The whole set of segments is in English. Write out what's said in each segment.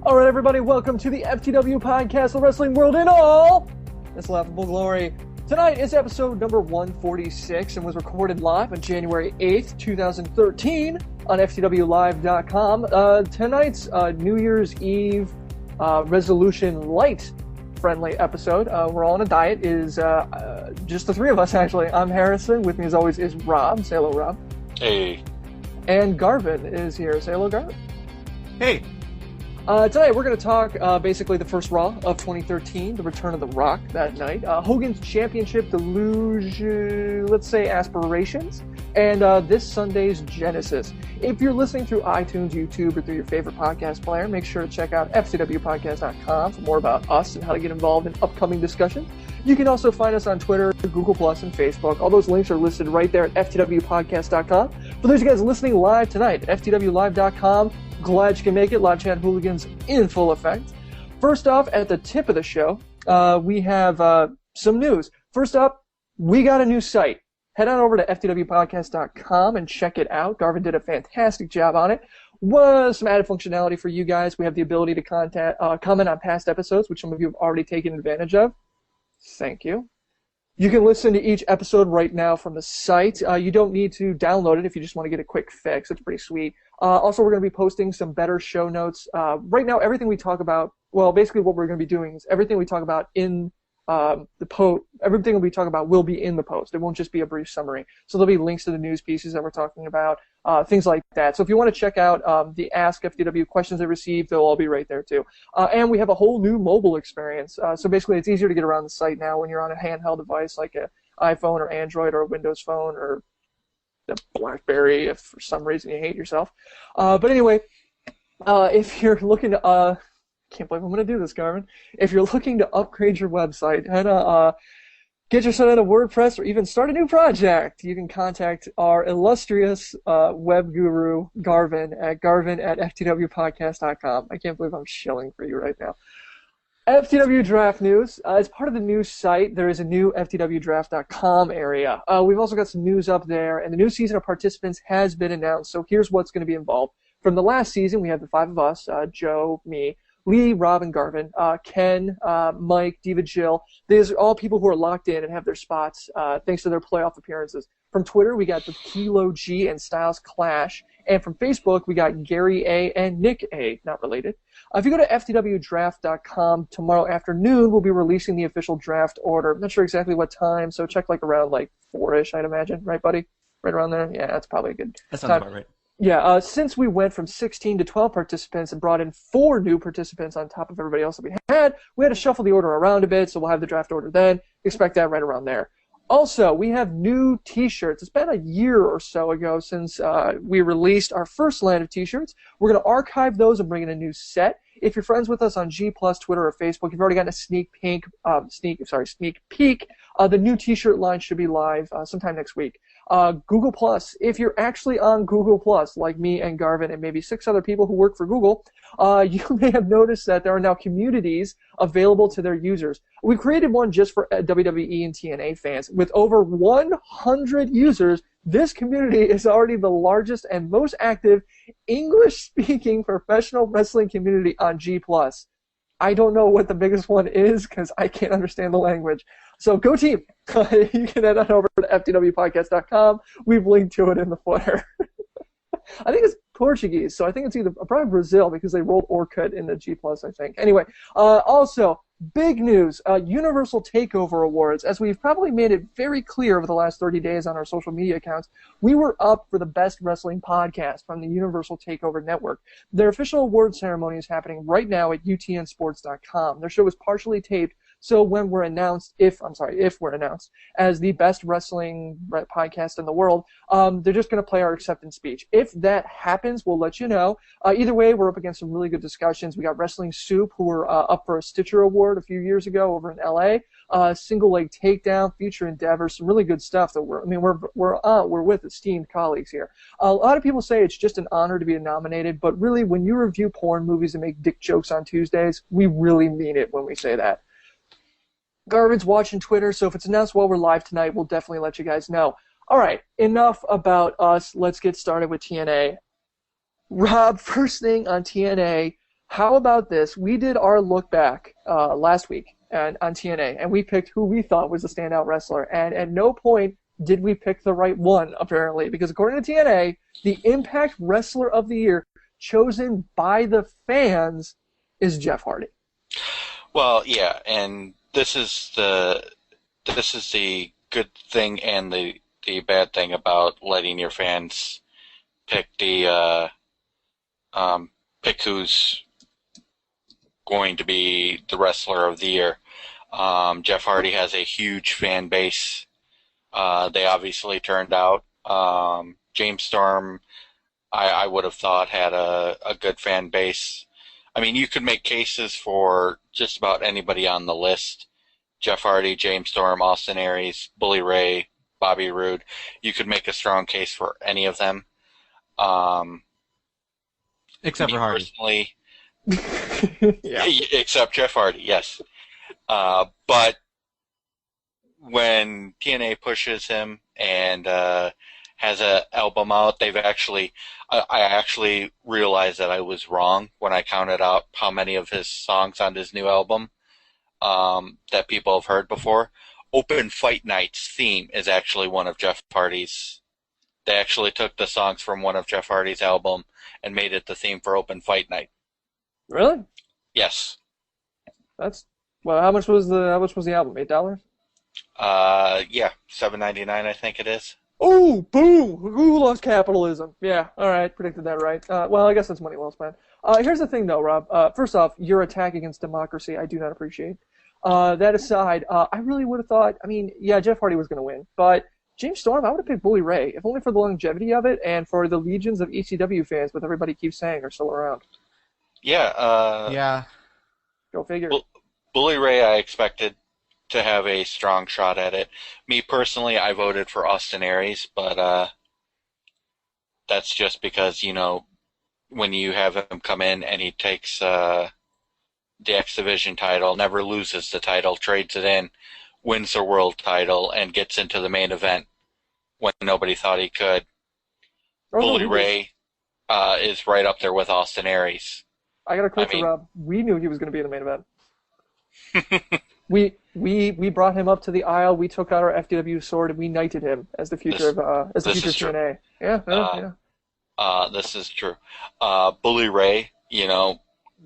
All right, everybody, welcome to the FTW Podcast, the wrestling world in all its laughable glory. Tonight is episode number 146 and was recorded live on January 8th, 2013 on ftwlive.com. Tonight's New Year's Eve resolution light-friendly episode. We're all on a diet. Is just the three of us, actually. I'm Harrison. With me, as always, is Rob. Say hello, Rob. Hey. And Garvin is here. Say hello, Garvin. Hey. Tonight we're going to talk basically the first Raw of 2013, the return of The Rock that night, Hogan's Championship delusion, let's say aspirations, and this Sunday's Genesis. If you're listening through iTunes, YouTube, or through your favorite podcast player, make sure to check out theftwpodcast.com for more about us and how to get involved in upcoming discussions. You can also find us on Twitter, Google+, and Facebook. All those links are listed right there at ftwpodcast.com. For those of you guys listening live tonight at ftwlive.com, glad you can make it. Live chat hooligans in full effect. First off, at the tip of the show, we have some news. First up, we got a new site. Head on over to ftwpodcast.com and check it out. Garvin did a fantastic job on it. Was some added functionality for you guys. We have the ability to comment on past episodes, which some of you have already taken advantage of. Thank you. You can listen to each episode right now from the site. You don't need to download it if you just want to get a quick fix. It's pretty sweet. Also, we're going to be posting some better show notes. Right now, everything we talk about, well, basically what we're going to be doing is everything we talk about in the post, everything we talk about will be in the post. It won't just be a brief summary. So there'll be links to the news pieces that we're talking about, things like that. So if you want to check out the Ask FTW questions I received, they'll all be right there too. And we have a whole new mobile experience. So basically, it's easier to get around the site now when you're on a handheld device like an iPhone or Android or a Windows phone or the BlackBerry if for some reason you hate yourself. But anyway, if you're looking to can't believe I'm going to do this, Garvin. If you're looking to upgrade your website and get your site on a WordPress or even start a new project, you can contact our illustrious web guru, Garvin at ftwpodcast.com. I can't believe I'm shilling for you right now. FTW Draft News. As part of the new site, there is a new ftwdraft.com area. We've also got some news up there, and the new season of participants has been announced, so here's what's going to be involved. From the last season, we have the five of us, Joe, me, Lee, Rob, and Garvin, Ken, Mike, Diva, Jill. These are all people who are locked in and have their spots thanks to their playoff appearances. From Twitter, we got the Kilo G and Styles Clash. And from Facebook, we got Gary A. and Nick A., not related. If you go to ftwdraft.com tomorrow afternoon, we'll be releasing the official draft order. I'm not sure exactly what time, so check like around like 4-ish, I'd imagine. Right, buddy? Right around there? Yeah, that's probably a good That sounds time. about right. Yeah, since we went from 16 to 12 participants and brought in 4 new participants on top of everybody else that we had to shuffle the order around a bit, so we'll have the draft order then. Expect that right around there. Also, we have new T-shirts. It's been a year or so ago since we released our first line of T-shirts. We're going to archive those and bring in a new set. If you're friends with us on G+, Twitter, or Facebook, you've already gotten a sneak peek. The new T-shirt line should be live sometime next week. Google+, if you're actually on Google+, like me and Garvin and maybe 6 other people who work for Google, you may have noticed that there are now communities available to their users. We created one just for WWE and TNA fans. With over 100 users, this community is already the largest and most active English-speaking professional wrestling community on G+. I don't know what the biggest one is because I can't understand the language. So go team. You can head on over to ftwpodcast.com. We've linked to it in the footer. I think it's Portuguese, so I think it's either probably Brazil because they rolled Orkut in the G+, I think. Anyway, also, big news, Universal TakeOver Awards. As we've probably made it very clear over the last 30 days on our social media accounts, we were up for the best wrestling podcast from the Universal TakeOver Network. Their official award ceremony is happening right now at utnsports.com. Their show was partially taped, so when we're announced, if we're announced as the best wrestling podcast in the world, they're just going to play our acceptance speech. If that happens, we'll let you know. Either way, we're up against some really good discussions. We got Wrestling Soup, who were up for a Stitcher Award a few years ago over in LA. Single Leg Takedown, Future Endeavor, some really good stuff that we're with esteemed colleagues here. A lot of people say it's just an honor to be nominated, but really, when you review porn movies and make dick jokes on Tuesdays, we really mean it when we say that. Garvin's watching Twitter, so if it's announced while we're live tonight, we'll definitely let you guys know. All right, enough about us. Let's get started with TNA. Rob, first thing on TNA, How about this? We did our look back last week on TNA, and we picked who we thought was the standout wrestler. And at no point did we pick the right one, apparently, because according to TNA, the Impact Wrestler of the Year chosen by the fans is Jeff Hardy. Well, yeah, and this is the good thing and the bad thing about letting your fans pick pick who's going to be the wrestler of the year. Jeff Hardy has a huge fan base. They obviously turned out. James Storm, I would have thought, had a good fan base. I mean, you could make cases for just about anybody on the list. Jeff Hardy, James Storm, Austin Aries, Bully Ray, Bobby Roode. You could make a strong case for any of them. Except for Hardy. Personally, Yeah. except Jeff Hardy, yes. But when TNA pushes him and has an album out, I actually realized that I was wrong when I counted out how many of his songs on his new album that people have heard before. Open Fight Night's theme is actually one of Jeff Hardy's. They actually took the songs from one of Jeff Hardy's album and made it the theme for Open Fight Night. Really? Yes. That's well. How much was the album? $8? Yeah, $7.99 I think it is. Oh, boom! Who loves capitalism? Yeah, all right, predicted that right. Well, I guess that's money well spent. Here's the thing, though, Rob. First off, your attack against democracy, I do not appreciate. That aside, I really would have thought, I mean, yeah, Jeff Hardy was going to win, but James Storm, I would have picked Bully Ray, if only for the longevity of it and for the legions of ECW fans, what everybody keeps saying are still around. Yeah. Yeah. Go figure. Bully Ray, I expected to have a strong shot at it. Me personally, I voted for Austin Aries, but that's just because, you know, when you have him come in and he takes the X Division title, never loses the title, trades it in, wins the world title, and gets into the main event when nobody thought he could. Bully Ray is right up there with Austin Aries. I got to correct you, Rob. We knew he was going to be in the main event. We brought him up to the aisle. We took out our FTW sword and we knighted him as the future of TNA. Yeah. This is true. Bully Ray, you know,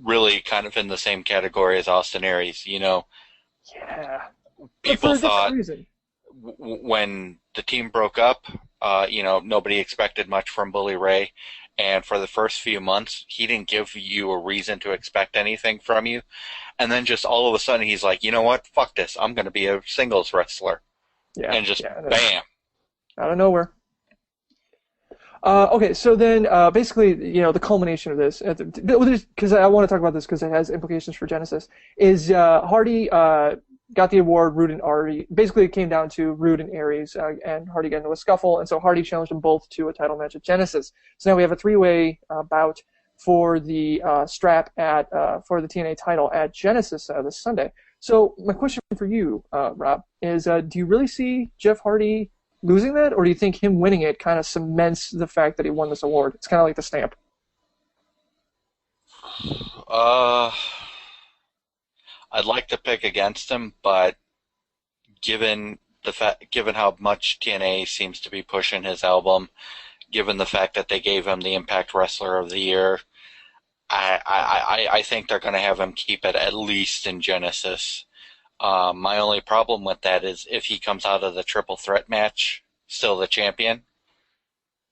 really kind of in the same category as Austin Aries. You know, yeah. People thought when the team broke up, you know, nobody expected much from Bully Ray. And for the first few months, he didn't give you a reason to expect anything from you. And then just all of a sudden, he's like, you know what? Fuck this. I'm going to be a singles wrestler. Yeah. And just bam. Out of nowhere. Okay, so then basically, you know, the culmination of this, because I want to talk about this because it has implications for Genesis, is Hardy got the award, Roode and Hardy. Basically, it came down to Roode and Aries and Hardy got into a scuffle, and so Hardy challenged them both to a title match at Genesis. So now we have a three-way bout for the strap for the TNA title at Genesis this Sunday. So my question for you, Rob, is do you really see Jeff Hardy losing that, or do you think him winning it kind of cements the fact that he won this award? It's kind of like the stamp. I'd like to pick against him, but given how much TNA seems to be pushing his album, given the fact that they gave him the Impact Wrestler of the Year, I think they're going to have him keep it at least in Genesis. My only problem with that is if he comes out of the triple threat match still the champion,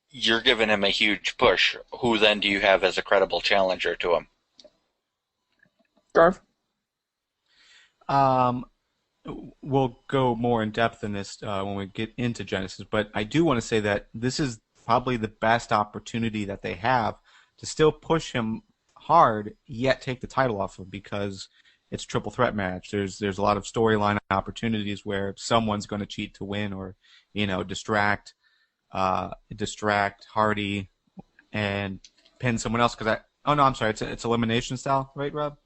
you're giving him a huge push. Who then do you have as a credible challenger to him? Garv? We'll go more in depth in this when we get into Genesis, but I do want to say that this is probably the best opportunity that they have to still push him hard, yet take the title off him, because it's a triple threat match. There's a lot of storyline opportunities where someone's going to cheat to win, or distract Hardy and pin someone else. I'm sorry, it's elimination style, right, Rob?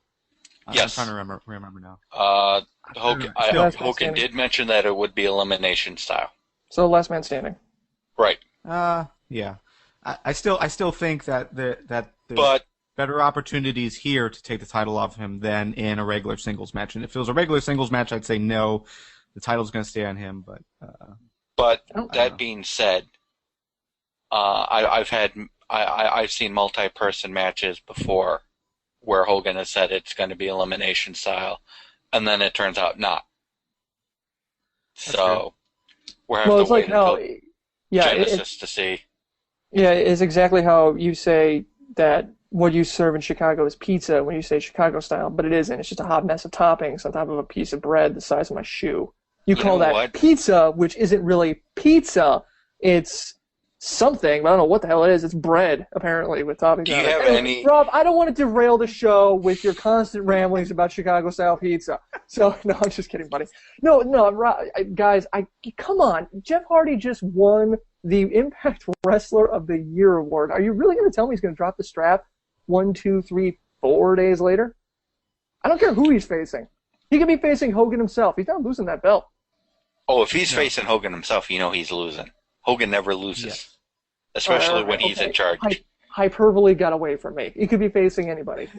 Yes. I'm trying to remember now. Hogan did mention that it would be elimination style. So last man standing. Right. Yeah. I still think that But better opportunities here to take the title off him than in a regular singles match. And if it was a regular singles match, I'd say no, the title's going to stay on him. But that being said, I've seen multi-person matches before where Hogan has said it's going to be elimination style, and then it turns out not. So we're having to wait until Genesis to see. Yeah, it's exactly how you say that what you serve in Chicago is pizza when you say Chicago style, but it isn't. It's just a hot mess of toppings on top of a piece of bread the size of my shoe. You call that pizza, which isn't really pizza. It's something, but I don't know what the hell it is. It's bread, apparently, with toppings. Do you have any... Rob, I don't want to derail the show with your constant ramblings about Chicago-style pizza. So, no, I'm just kidding, buddy. No, guys, come on. Jeff Hardy just won the Impact Wrestler of the Year award. Are you really going to tell me he's going to drop the strap 1, 2, 3, 4 days later? I don't care who he's facing. He could be facing Hogan himself. He's not losing that belt. Oh, if he's facing Hogan himself, he's losing. Hogan never loses, especially when he's in charge. Hyperbole got away from me. He could be facing anybody,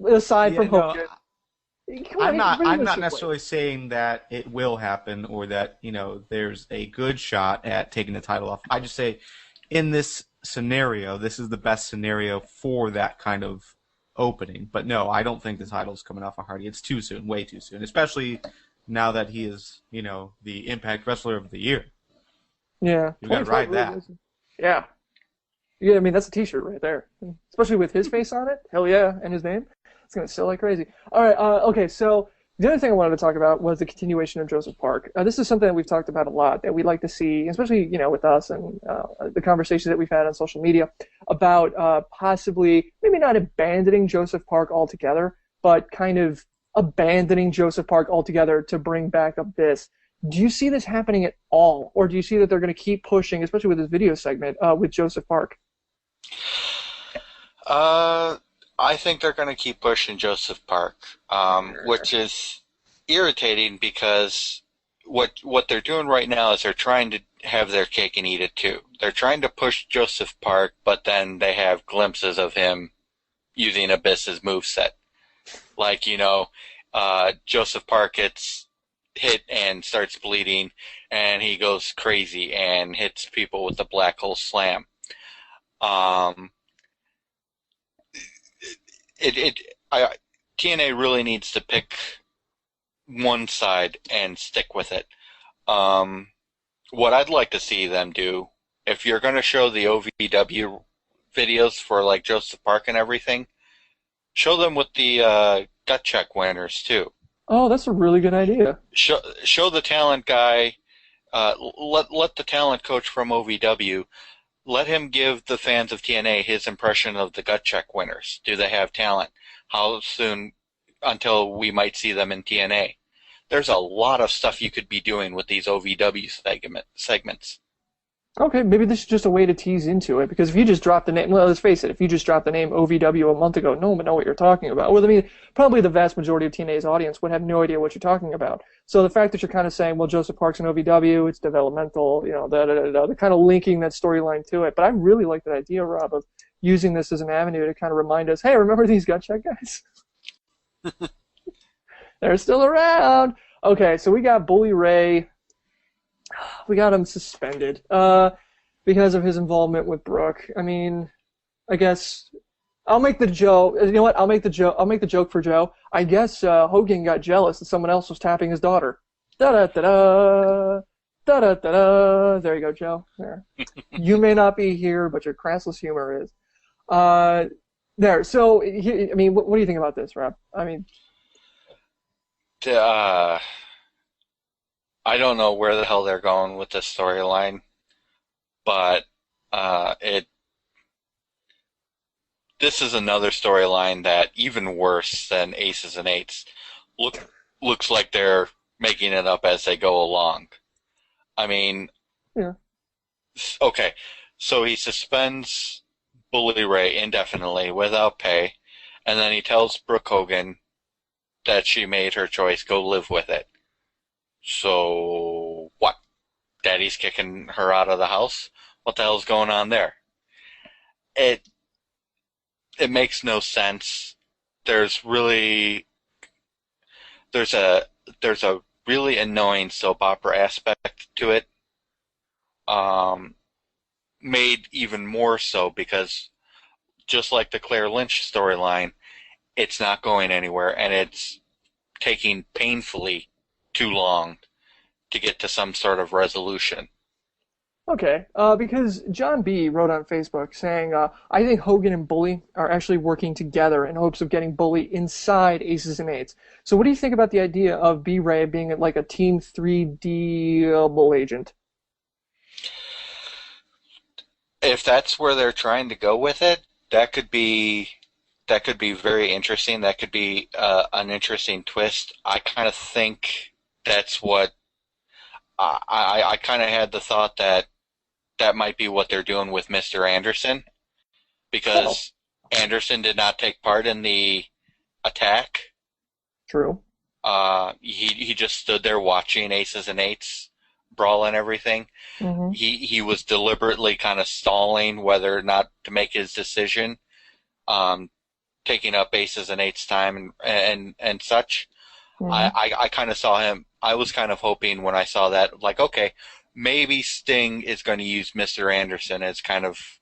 aside from Hogan. I'm not necessarily saying that it will happen or that there's a good shot at taking the title off. I just say, in this scenario, this is the best scenario for that kind of opening. But no, I don't think the title's coming off of Hardy. It's too soon, way too soon, especially now that he is, the Impact Wrestler of the Year. Yeah. You got to ride that. Yeah. Yeah, I mean, that's a t-shirt right there. Especially with his face on it. Hell yeah, and his name. It's going to sell like crazy. All right, okay, so the other thing I wanted to talk about was the continuation of Joseph Park. This is something that we've talked about a lot, that we'd like to see, especially, with us and the conversations that we've had on social media about possibly, maybe not abandoning Joseph Park altogether, but kind of abandoning Joseph Park altogether to bring back Abyss. Do you see this happening at all, or do you see that they're going to keep pushing, especially with this video segment, with Joseph Park? I think they're going to keep pushing Joseph Park, which is irritating because what they're doing right now is they're trying to have their cake and eat it too. They're trying to push Joseph Park, but then they have glimpses of him using Abyss's moveset. Like, Joseph Park gets hit and starts bleeding, and he goes crazy and hits people with the black hole slam. TNA really needs to pick one side and stick with it. What I'd like to see them do, if you're going to show the OVW videos for like Joseph Park and everything, show them with the gut check winners too. Oh, that's a really good idea. Show the talent guy. Let the talent coach from OVW. Let him give the fans of TNA his impression of the gut check winners. Do they have talent? How soon until we might see them in TNA? There's a lot of stuff you could be doing with these OVW segments. Okay, maybe this is just a way to tease into it, because if you just drop the name, well, let's face it, if you just dropped the name OVW a month ago, no one would know what you're talking about. Well, I mean, probably the vast majority of TNA's audience would have no idea what you're talking about. So the fact that you're kind of saying, well, Joseph Park's an OVW, it's developmental, they're kind of linking that storyline to it. But I really like that idea, Rob, of using this as an avenue to kind of remind us, hey, remember these gut check guys? They're still around. Okay, so we got Bully Ray. We got him suspended because of his involvement with Brooke. I mean, I guess I'll make the joke. You know what? I'll make the joke for Joe. I guess Hogan got jealous that someone else was tapping his daughter. Da da da da da da da. There you go, Joe. There. You may not be here, but your crassless humor is. There. So, I mean, what do you think about this, Rob? I mean, I don't know where the hell they're going with this storyline, but this is another storyline that, even worse than Aces and Eights, looks like they're making it up as they go along. I mean, yeah. Okay, so he suspends Bully Ray indefinitely without pay, and then he tells Brooke Hogan that she made her choice, go live with it. So, what? Daddy's kicking her out of the house? What the hell's going on there? it makes no sense. There's a really annoying soap opera aspect to it. Made even more so because just like the Claire Lynch storyline, it's not going anywhere, and it's taking painfully too long to get to some sort of resolution. Okay, because John B. wrote on Facebook saying, I think Hogan and Bully are actually working together in hopes of getting Bully inside Aces and Eights. So what do you think about the idea of B-Ray being like a Team 3D double agent? If that's where they're trying to go with it, that could be very interesting. That could be an interesting twist. I kind of think that's what I kind of had the thought that might be what they're doing with Mr. Anderson, because Anderson did not take part in the attack. True. He just stood there watching Aces and Eights brawl and everything. Mm-hmm. He was deliberately kind of stalling whether or not to make his decision, taking up Aces and Eights time and such. Mm-hmm. I kind of saw him. I was kind of hoping when I saw that, like, okay, maybe Sting is going to use Mr. Anderson as kind of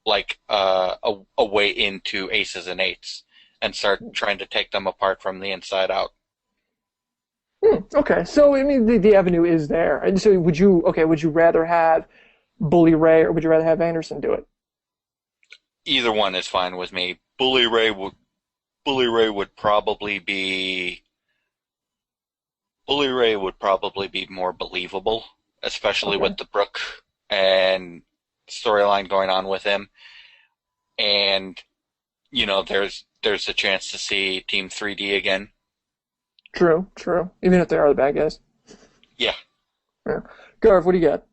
like a way into Aces and Eights and start trying to take them apart from the inside out. Okay, so I mean the avenue is there. And so would you rather have Bully Ray or would you rather have Anderson do it? Either one is fine with me. Bully Ray would probably be more believable, especially with the Brooke and storyline going on with him. And you know, there's a chance to see Team 3D again. True. Even if they are the bad guys. Yeah. Garv, what do you got?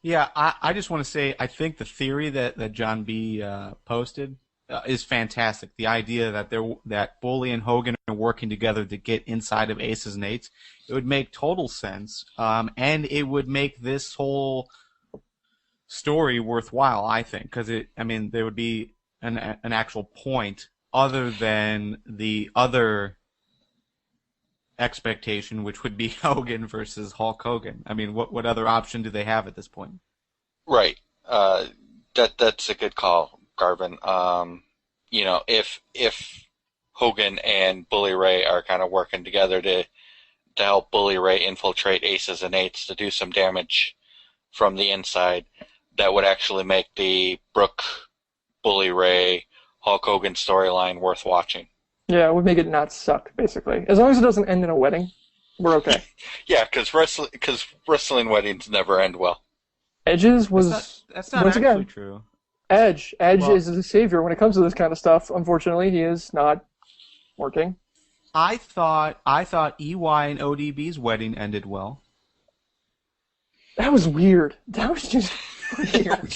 Yeah, I just want to say I think the theory that John B. Posted is fantastic. The idea that Bully and Hogan are working together to get inside of Aces and Eights, it would make total sense, and it would make this whole story worthwhile, I think, because there would be an actual point other than the other expectation, which would be Hogan versus Hulk Hogan. I mean, what other option do they have at this point? Right. That's a good call, Garvin. You know, if Hogan and Bully Ray are kind of working together to help Bully Ray infiltrate Aces and Eights to do some damage from the inside, that would actually make the Brooke, Bully Ray, Hulk Hogan storyline worth watching. Yeah, it would make it not suck, basically. As long as it doesn't end in a wedding, we're okay. Yeah, because wrestling weddings never end well. Edge's was... That's not actually true. Edge is the savior when it comes to this kind of stuff. Unfortunately, he is not working. I thought EY and ODB's wedding ended well. That was weird. That was just weird.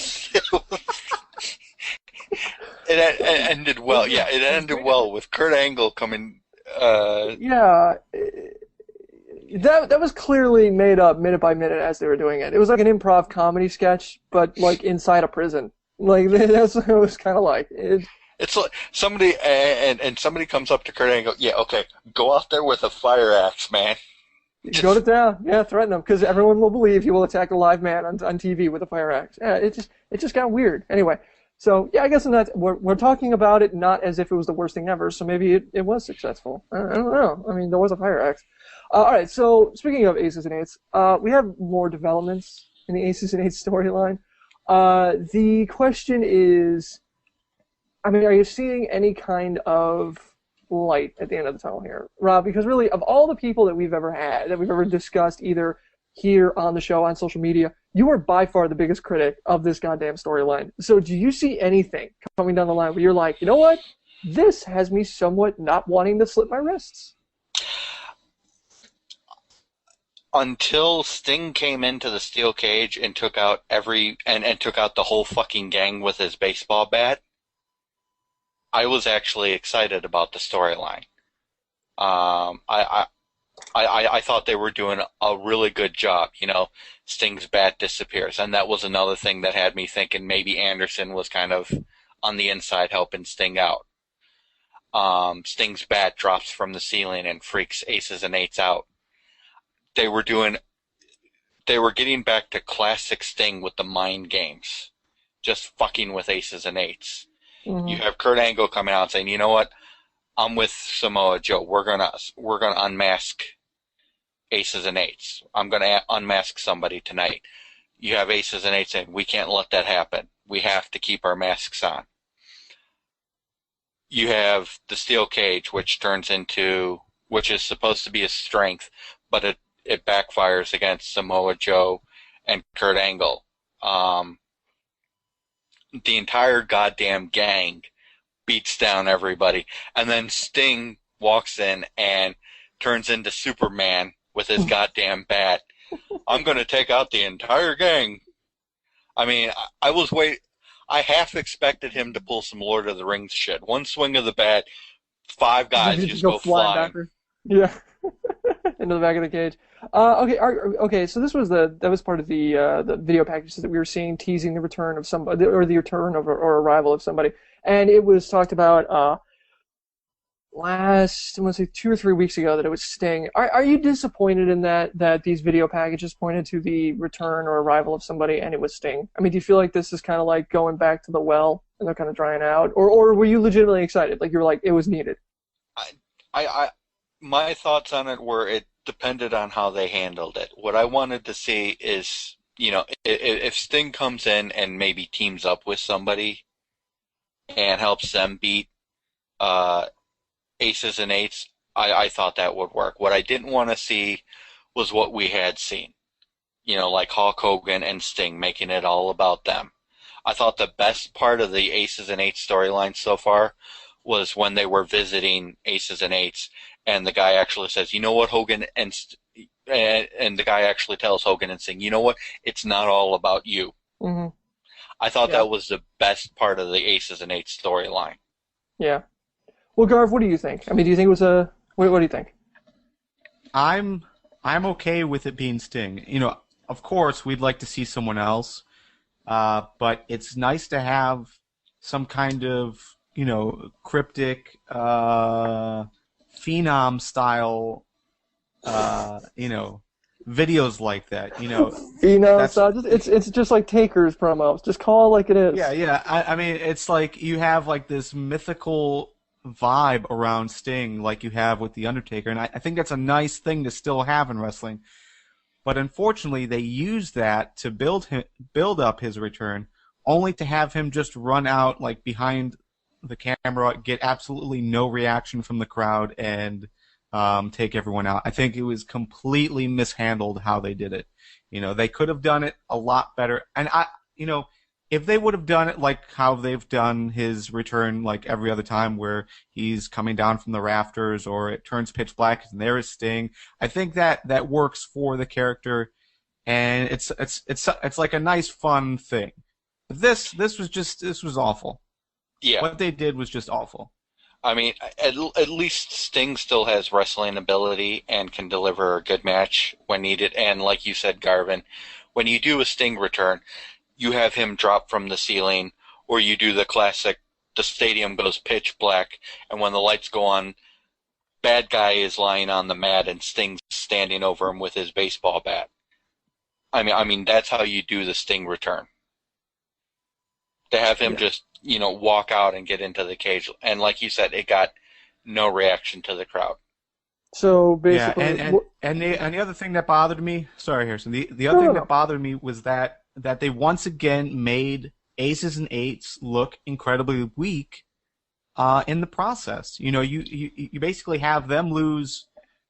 It ended well. Yeah, it ended well with Kurt Angle coming. Yeah, that was clearly made up minute by minute as they were doing it. It was like an improv comedy sketch, but like inside a prison. Like that's what it was kind of like. It's like somebody and somebody comes up to Kurt Angle. Yeah, okay, go out there with a fire axe, man. Go to town. Yeah, threaten him because everyone will believe he will attack a live man on TV with a fire axe. Yeah, it just got weird. Anyway. So, yeah, I guess we're talking about it not as if it was the worst thing ever, so maybe it was successful. I don't know. I mean, there was a fire axe. All right, so speaking of Aces and Eights, we have more developments in the Aces and Eights storyline. The question is, I mean, are you seeing any kind of light at the end of the tunnel here, Rob? Because really, of all the people that we've ever discussed, either here on the show, on social media, you are by far the biggest critic of this goddamn storyline. So do you see anything coming down the line where you're like, you know what? This has me somewhat not wanting to slit my wrists? Until Sting came into the steel cage and took out took out the whole fucking gang with his baseball bat, I was actually excited about the storyline. I thought they were doing a really good job. You know, Sting's bat disappears, and that was another thing that had me thinking maybe Anderson was kind of on the inside helping Sting out. Sting's bat drops from the ceiling and freaks Aces and Eights out. They were getting back to classic Sting with the mind games, just fucking with Aces and Eights. Mm-hmm. You have Kurt Angle coming out and saying, you know what, I'm with Samoa Joe. We're gonna unmask Aces and Eights. I'm gonna unmask somebody tonight. You have Aces and Eights saying, we can't let that happen. We have to keep our masks on. You have the steel cage, which is supposed to be a strength, but it backfires against Samoa Joe and Kurt Angle. The entire goddamn gang beats down everybody, and then Sting walks in and turns into Superman with his goddamn bat. I'm going to take out the entire gang. I mean, I half expected him to pull some Lord of the Rings shit. One swing of the bat, 5 guys just go flying. Backwards. Yeah, into the back of the cage. Okay. So that was part of the video packages that we were seeing, teasing the return of somebody or the return of or arrival of somebody, and it was talked about I want to say 2 or 3 weeks ago that it was Sting. Are you disappointed in that these video packages pointed to the return or arrival of somebody and it was Sting? I mean, do you feel like this is kind of like going back to the well and they're kind of drying out, or were you legitimately excited? Like you were like it was needed. My thoughts on it were it depended on how they handled it. What I wanted to see is, you know, if Sting comes in and maybe teams up with somebody and helps them beat Aces and Eights, I thought that would work. What I didn't want to see was what we had seen. You know, like Hulk Hogan and Sting making it all about them. I thought the best part of the Aces and Eights storyline so far was when they were visiting Aces and Eights, and the guy actually says, you know what, Hogan, and the guy actually tells Hogan and Sting, you know what, it's not all about you. Mm-hmm. I thought that was the best part of the Aces and Eights storyline. Yeah. Well, Garv, what do you think? I mean, do you think it was a... What do you think? I'm okay with it being Sting. You know, of course, we'd like to see someone else, but it's nice to have some kind of, you know, cryptic, phenom-style, you know, videos like that. You know, phenom style. It's just like Taker's promos. Just call it like it is. Yeah. I mean, it's like you have like this mythical vibe around Sting like you have with The Undertaker, and I think that's a nice thing to still have in wrestling. But unfortunately, they use that to build up his return, only to have him just run out like behind the camera, get absolutely no reaction from the crowd, and take everyone out. I think it was completely mishandled how they did it. You know, they could have done it a lot better. And if they would have done it like how they've done his return like every other time where he's coming down from the rafters or it turns pitch black and there is Sting, I think that works for the character, and it's like a nice fun thing. But this was awful. Yeah. What they did was just awful. I mean, at least Sting still has wrestling ability and can deliver a good match when needed. And like you said, Garvin, when you do a Sting return, you have him drop from the ceiling, or you do the classic, the stadium goes pitch black, and when the lights go on, bad guy is lying on the mat and Sting's standing over him with his baseball bat. I mean that's how you do the Sting return. To have him just, you know, walk out and get into the cage, and like you said, it got no reaction to the crowd. So basically, and the other thing that bothered me, sorry, Harrison, the other thing that bothered me was that they once again made Aces and Eights look incredibly weak in the process. You know, you basically have them lose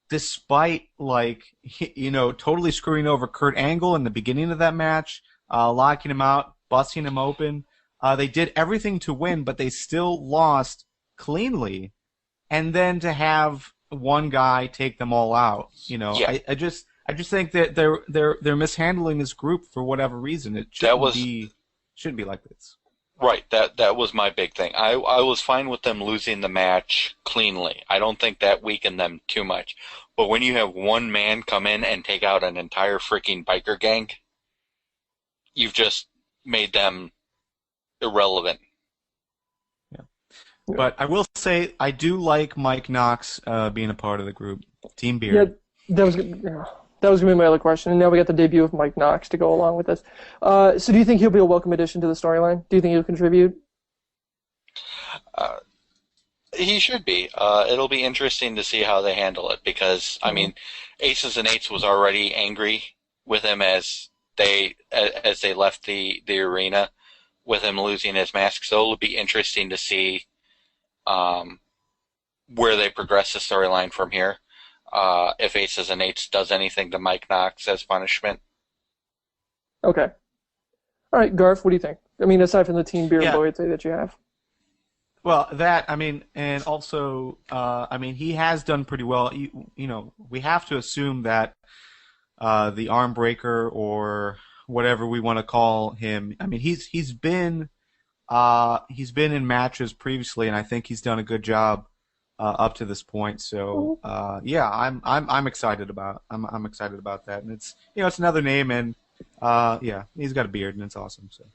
despite, like, you know, totally screwing over Kurt Angle in the beginning of that match, locking him out, busting him open. They did everything to win, but they still lost cleanly. And then to have one guy take them all out, you know, yeah. I just think that they're mishandling this group for whatever reason. It shouldn't be like this. Right. That was my big thing. I was fine with them losing the match cleanly. I don't think that weakened them too much. But when you have one man come in and take out an entire freaking biker gang, you've just made them irrelevant. But I will say I do like Mike Knox being a part of the group. Team Yeah, Beard. that was gonna be my other question. And now we got the debut of Mike Knox to go along with this. So do you think he'll be a welcome addition to the storyline? Do you think he'll contribute? He should be. It'll be interesting to see how they handle it because, I mean, Aces and Eights was already angry with him as they left the arena with him losing his mask. So it'll be interesting to see where they progress the storyline from here. If Aces and Eights does anything to Mike Knox as punishment. Okay. All right, Garth, what do you think? I mean, aside from the Team Beard loyalty that you have. Well, and also, he has done pretty well. You know, we have to assume that the arm breaker or whatever we want to call him. I mean, he's been in matches previously, and I think he's done a good job up to this point. So, I'm excited about that, and it's another name, and he's got a beard, and it's awesome. So.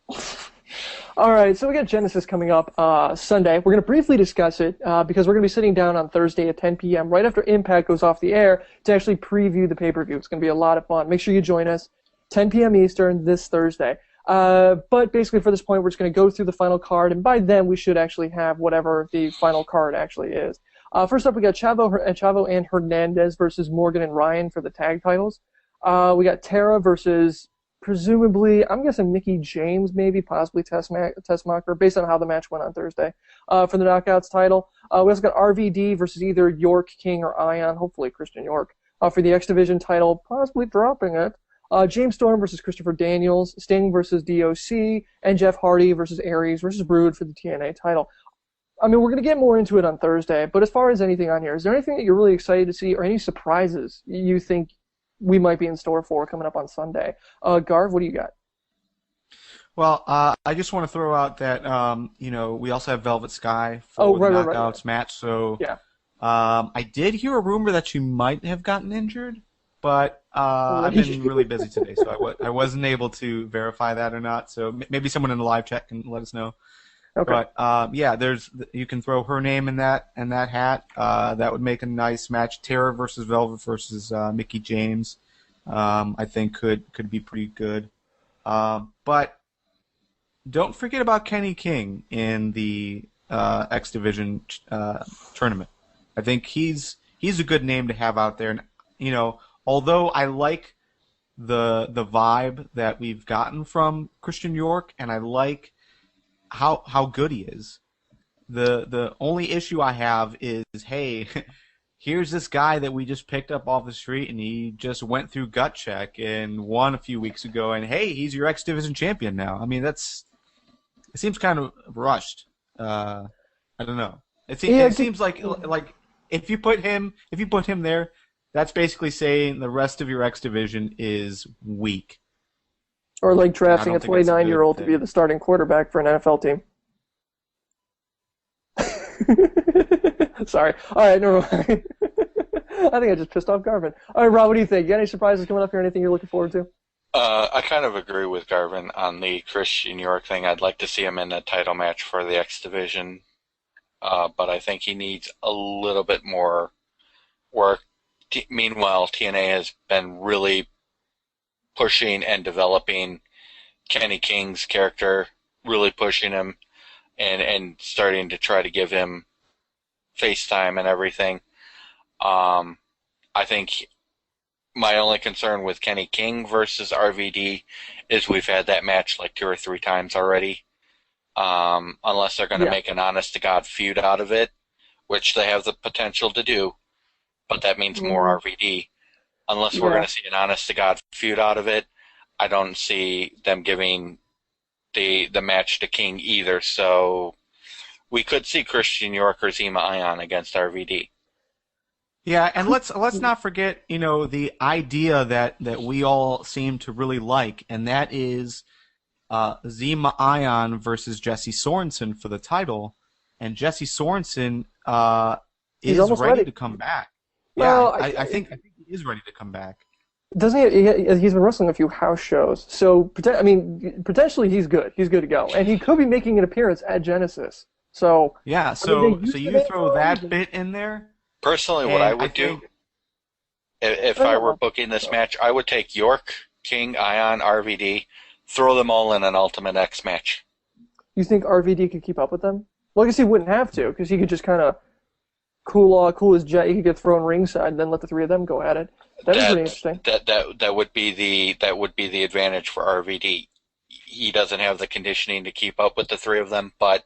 All right, so we got Genesis coming up Sunday. We're going to briefly discuss it because we're going to be sitting down on Thursday at 10 p.m. right after Impact goes off the air to actually preview the pay-per-view. It's going to be a lot of fun. Make sure you join us 10 p.m. Eastern this Thursday. But basically for this point, we're just going to go through the final card, and by then we should actually have whatever the final card actually is. First up, we got Chavo and Hernandez versus Morgan and Ryan for the tag titles. We got Tara versus... presumably, I'm guessing Mickey James, maybe, possibly Tessmacher, based on how the match went on Thursday, for the Knockouts title. We also got RVD versus either York, King, or Ion, hopefully Christian York, for the X Division title, possibly dropping it. James Storm versus Christopher Daniels, Sting versus DOC, and Jeff Hardy versus Aries versus Brood for the TNA title. I mean, we're going to get more into it on Thursday, but as far as anything on here, is there anything that you're really excited to see or any surprises you think we might be in store for coming up on Sunday? Garv, what do you got? Well, I just want to throw out that we also have Velvet Sky for the Knockouts match. So I did hear a rumor that she might have gotten injured, but I've been really busy today, so I wasn't able to verify that or not. So maybe someone in the live chat can let us know. Okay. But you can throw her name in that hat. That would make a nice match. Tara versus Velvet versus Mickey James, I think could be pretty good. But don't forget about Kenny King in the X Division tournament. I think he's a good name to have out there. And although I like the vibe that we've gotten from Christian York, and I like how good he is. The only issue I have is, hey, here's this guy that we just picked up off the street, and he just went through gut check and won a few weeks ago, and hey, he's your X Division champion now. I mean, it seems kind of rushed. I don't know. It seems like if you put him there, that's basically saying the rest of your X Division is weak. Or like drafting a 29-year-old to be the starting quarterback for an NFL team. Sorry. All right, never mind. I think I just pissed off Garvin. All right, Rob, what do you think? You got any surprises coming up here? Anything you're looking forward to? I kind of agree with Garvin on the Christian York thing. I'd like to see him in a title match for the X Division, but I think he needs a little bit more work. Meanwhile, TNA has been really pushing and developing Kenny King's character, really pushing him and starting to try to give him FaceTime and everything. I think my only concern with Kenny King versus RVD is we've had that match like 2 or 3 times already. Unless they're going to make an honest-to-God feud out of it, which they have the potential to do, but that means more RVD. Unless we're going to see an honest-to-God feud out of it, I don't see them giving the match to King either. So we could see Christian York or Zema Ion against RVD. Yeah, and let's not forget, the idea that we all seem to really like, and that is Zema Ion versus Jesse Sorensen for the title, and Jesse Sorensen is ready to come back. Well, yeah, I think he is ready to come back. Doesn't he? He's been wrestling a few house shows, so potentially he's good. He's good to go, and he could be making an appearance at Genesis So Yeah, I mean, so they so used the you name throw for a that reason. bit in there, Personally, what I and I would do think if I I don't were know. booking this match, I would take York, King, Ion, RVD, throw them all in an Ultimate X match. You think RVD could keep up with them? Well, I guess he wouldn't have to because he could just kind of cool his jet. He could get thrown ringside and then let the three of them go at it. That'd be pretty That interesting. that would be the advantage for RVD. He doesn't have the conditioning to keep up with the three of them, but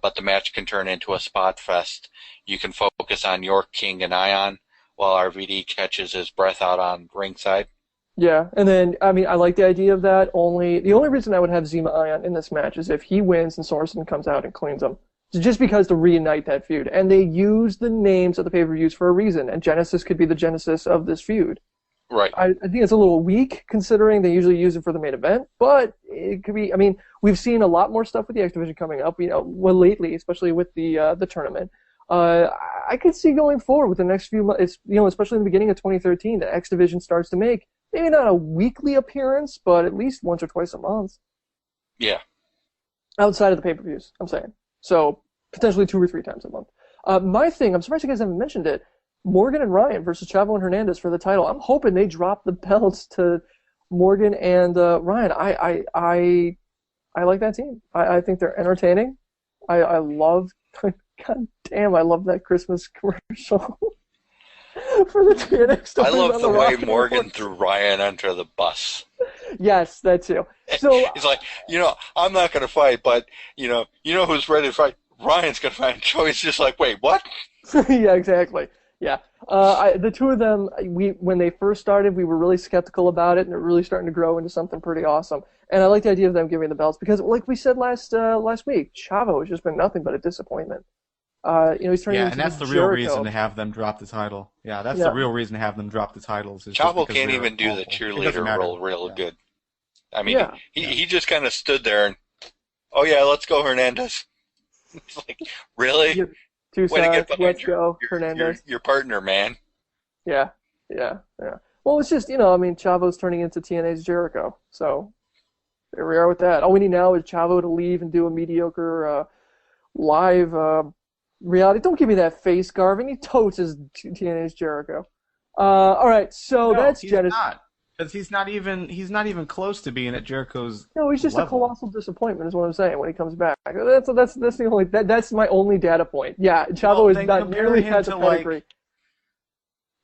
but the match can turn into a spot fest. You can focus on York, King, and Ion while RVD catches his breath out on ringside. Yeah, and then I mean, I like the idea of that. The only reason I would have Zima Ion in this match is if he wins and Sorensen comes out and cleans him. Just because to reunite that feud. And they use the names of the pay-per-views for a reason, and Genesis could be the genesis of this feud. Right. I think it's a little weak considering they usually use it for the main event, but it could be. I mean, we've seen a lot more stuff with the X Division coming up. Well, lately, especially with the tournament. Uh, I could see going forward with the next few months. Especially in the beginning of 2013, the X Division starts to make maybe not a weekly appearance, but at least once or twice a month Yeah. outside of the pay-per-views. I'm saying so potentially 2 or 3 times a month. My thing, I'm surprised you guys haven't mentioned it. Morgan and Ryan versus Chavo and Hernandez for the title. I'm hoping they drop the belts to Morgan and Ryan. I like that team. I think they're entertaining. I love. God damn, I love that Christmas commercial for the TNX. I love the way Rock Morgan threw Ryan under the bus. Yes, that too. So He's like, I'm not going to fight, but who's ready to fight? Ryan's going to fight. So he's just like, wait, what? yeah, exactly. Yeah. The two of them, when they first started, we were really skeptical about it, and they're really starting to grow into something pretty awesome. And I like the idea of them giving the belts because, like we said last week, Chavo has just been nothing but a disappointment. He's turning yeah, into and that's the real Jericho. reason to have them drop the title. Yeah, that's the real reason to have them drop the titles. Is just Chavo because can't they're even do awful. the It doesn't cheerleader matter. role real Yeah. good. I mean, Yeah. he just kind of stood there and, oh yeah, let's go Hernandez. It's like, really? Yeah, two Way to get sides. behind Let's go, Hernandez. your partner, man. Yeah. Well, it's just Chavo's turning into TNA's Jericho, so there we are with that. All we need now is Chavo to leave and do a mediocre live reality. Don't give me that face, Garvin. He totes his TNA's Jericho. All right, so No, that's he's Genesis. not. Because he's not even close to being at Jericho's No, he's just a level. colossal disappointment, is what I'm saying. When he comes back, that's the only that's my only data point. Yeah, Chavo Well, is then not compare nearly him has a to, like, pedigree.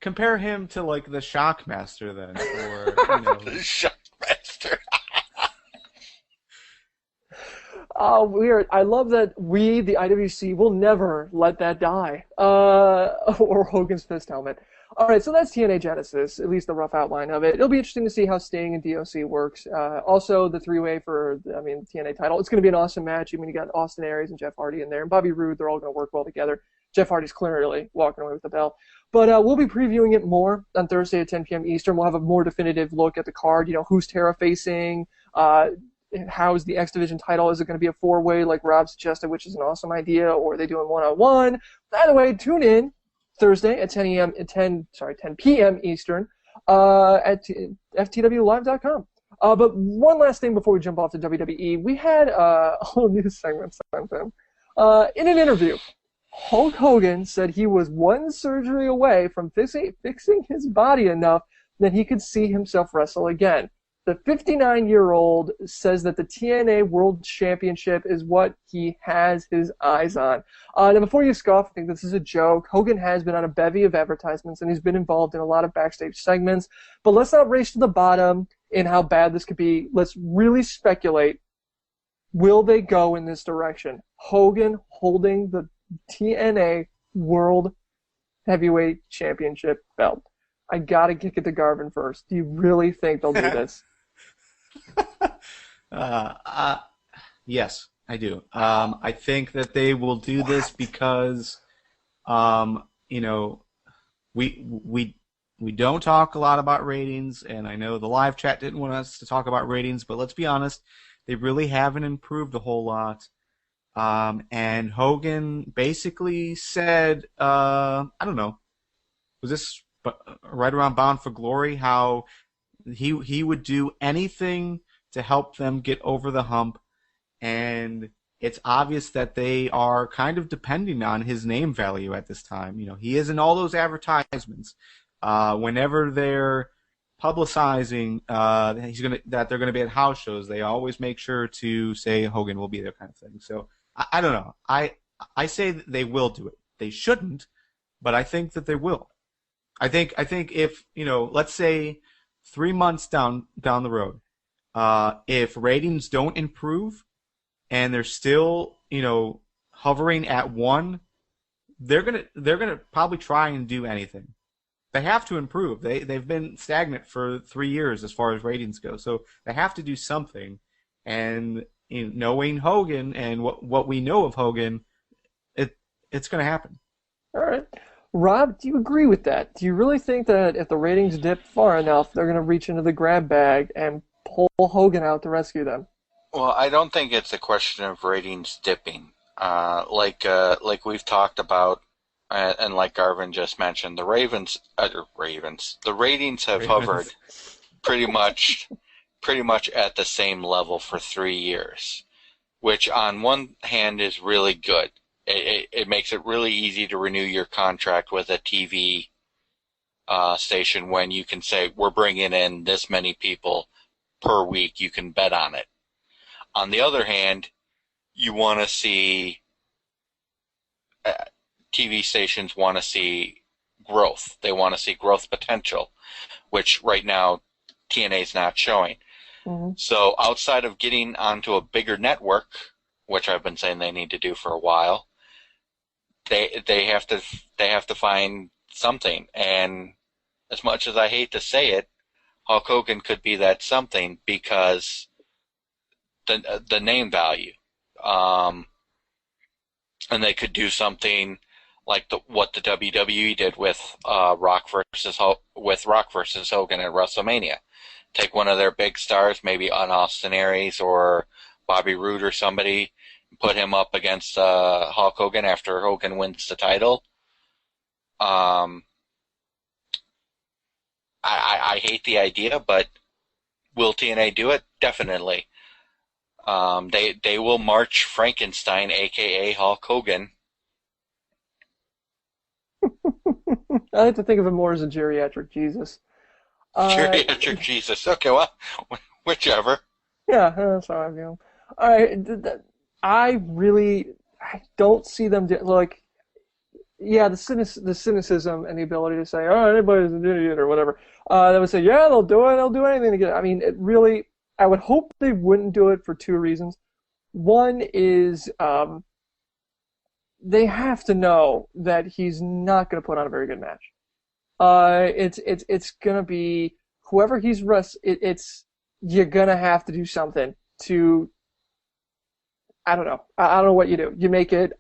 Compare him to like the Shockmaster then, or Shockmaster. I love that we, the IWC, will never let that die. Or Hogan's fist helmet. All right, so that's TNA Genesis, at least the rough outline of it. It'll be interesting to see how Sting and DOC works. Also, the three-way for, the TNA title. It's going to be an awesome match. You got Austin Aries and Jeff Hardy in there, and Bobby Roode. They're all going to work well together. Jeff Hardy's clearly walking away with the belt. But we'll be previewing it more on Thursday at 10 p.m. Eastern. We'll have a more definitive look at the card. Who's Tara facing? How's the X Division title? Is it going to be a four-way like Rob suggested, which is an awesome idea, or are they doing one-on-one? By the way, tune in Thursday at 10 p.m. Eastern at ftwlive.com. But one last thing before we jump off to WWE, we had a whole new segment sent in. In an interview, Hulk Hogan said he was one surgery away from fixing his body enough that he could see himself wrestle again. The 59-year-old says that the TNA World Championship is what he has his eyes on. Now, before you scoff and think this is a joke, Hogan has been on a bevy of advertisements, and he's been involved in a lot of backstage segments. But let's not race to the bottom in how bad this could be. Let's really speculate. Will they go in this direction? Hogan holding the TNA World Heavyweight Championship belt. I gotta kick it to Garvin first. Do you really think they'll do this? Yes, I do. I think that they will do this because, we don't talk a lot about ratings, and I know the live chat didn't want us to talk about ratings, but let's be honest, they really haven't improved a whole lot. And Hogan basically said, I don't know, was this right around Bound for Glory, how he would do anything to help them get over the hump, and it's obvious that they are kind of depending on his name value at this time. He is in all those advertisements. Whenever they're publicizing that they're gonna be at house shows, they always make sure to say Hogan will be there, kind of thing. So I don't know. I say that they will do it. They shouldn't, but I think that they will. I think if let's say 3 months down the road, if ratings don't improve and they're still hovering at 1, they're gonna probably try and do anything. They have to improve. They've been stagnant for 3 years as far as ratings go, so they have to do something. And knowing Hogan and what we know of Hogan, it's going to happen. All right. Rob, do you agree with that? Do you really think that if the ratings dip far enough, they're going to reach into the grab bag and pull Hogan out to rescue them? Well, I don't think it's a question of ratings dipping. Like we've talked about, and like Garvin just mentioned, the ratings have hovered pretty much at the same level for 3 years, which on one hand is really good. It makes it really easy to renew your contract with a TV station when you can say, we're bringing in this many people per week, you can bet on it. On the other hand, you want to see TV stations want to see growth. They want to see growth potential, which right now TNA is not showing. Mm-hmm. So outside of getting onto a bigger network, which I've been saying they need to do for a while, they have to find something. And as much as I hate to say it, Hulk Hogan could be that something because the name value. And they could do something like what the WWE did with Rock versus Hogan at WrestleMania. Take one of their big stars, maybe an Austin Aries or Bobby Roode or somebody, put him up against Hulk Hogan after Hogan wins the title. I hate the idea, but will TNA do it? Definitely. They will march Frankenstein, a.k.a. Hulk Hogan. I like to think of him more as a geriatric Jesus. Geriatric Jesus. Okay, well, whichever. Yeah, that's how I feel. All right, I don't see them the cynicism and the ability to say, oh, anybody's an idiot or whatever. They would say, yeah, they'll do it. They'll do anything to get it. I mean, I would hope they wouldn't do it for 2 reasons. One is they have to know that he's not going to put on a very good match. It's going to be whoever he's you're going to have to do something to, I don't know. I don't know what you do. You make it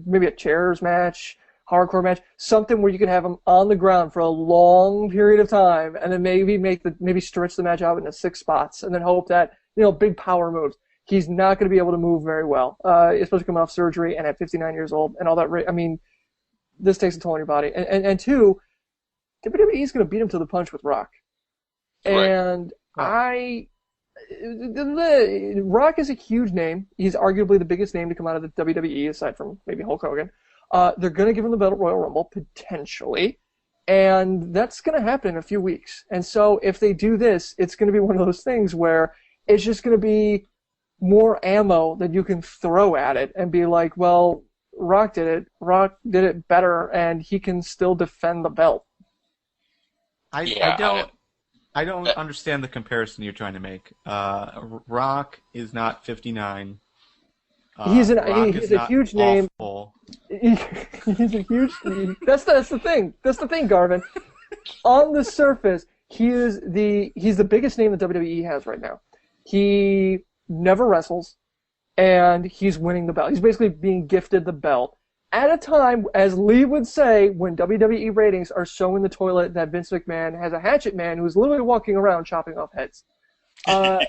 maybe a chairs match, hardcore match, something where you can have him on the ground for a long period of time, and then maybe stretch the match out into 6 spots, and then hope that big power moves. He's not going to be able to move very well, especially coming off surgery and at 59 years old and all that. I mean, this takes a toll on your body. And 2, WWE is going to beat him to the punch with Rock, and Rock is a huge name. He's arguably the biggest name to come out of the WWE, aside from maybe Hulk Hogan. They're going to give him the belt at Royal Rumble, potentially, and that's going to happen in a few weeks. And so if they do this, it's going to be one of those things where it's just going to be more ammo that you can throw at it and be like, well, Rock did it better, and he can still defend the belt. I don't understand the comparison you're trying to make. Rock is not 59. He's a huge name. He's a huge. That's the thing. That's the thing, Garvin. On the surface, he's the biggest name that WWE has right now. He never wrestles, and he's winning the belt. He's basically being gifted the belt at a time, as Lee would say, when WWE ratings are showing the toilet that Vince McMahon has a hatchet man who's literally walking around chopping off heads. TNA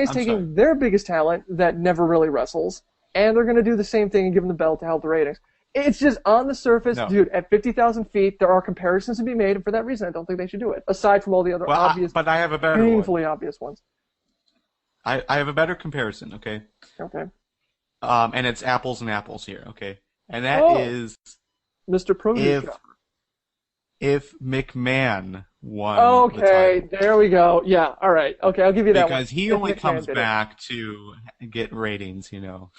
is taking their biggest talent that never really wrestles, and they're going to do the same thing and give him the belt to help the ratings. It's just on the surface, No. dude. At 50,000 feet, there are comparisons to be made, and for that reason, I don't think they should do it. Aside from all the other obvious, but I have a better painfully one. obvious ones. I have a better comparison. Okay. Okay. And it's apples and apples here. Okay. And that is Mr. Producer. if McMahon won the Okay, title. there we go. Yeah, all right. Okay, I'll give you that one. Because he only comes back to get ratings, you know.